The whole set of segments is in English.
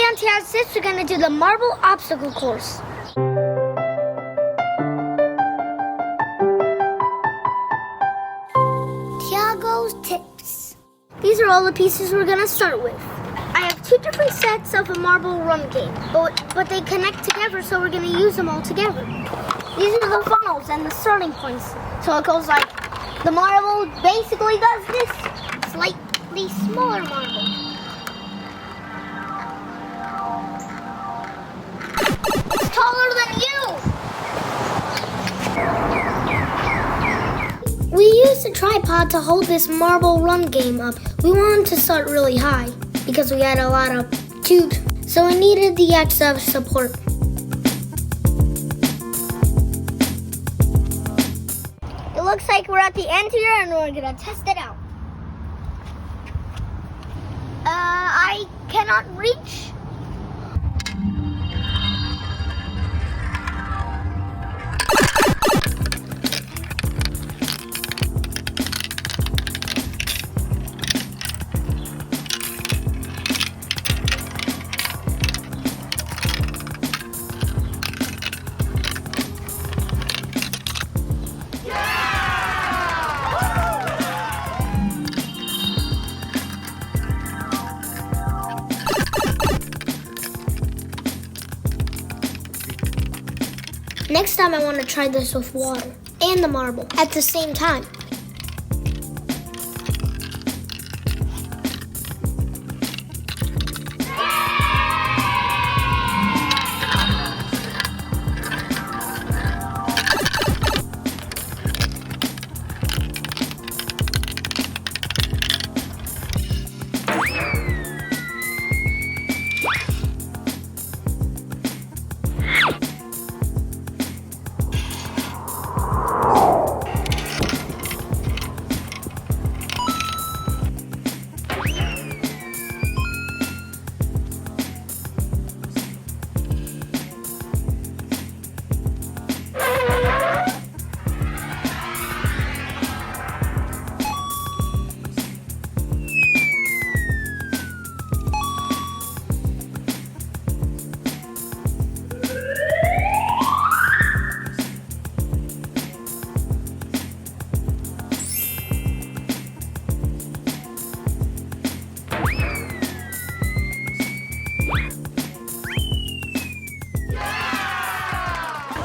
fantastic. We're gonna do the marble obstacle course. Tiago's tips. These are all the pieces we're gonna start with. I have two different sets of a marble run game, but they connect together, so we're gonna use them all together. These are the funnels and the starting points. So it goes like, the marble basically does this. Slightly smaller marble. It's taller than you! We used a tripod to hold this marble run game up. We wanted to start really high because we had a lot of tubes, so we needed the extra support. It looks like we're at the end here and we're gonna test it out. I cannot reach. Next time I want to try this with water and the marble at the same time.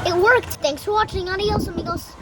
It worked! Thanks for watching. Adios, amigos.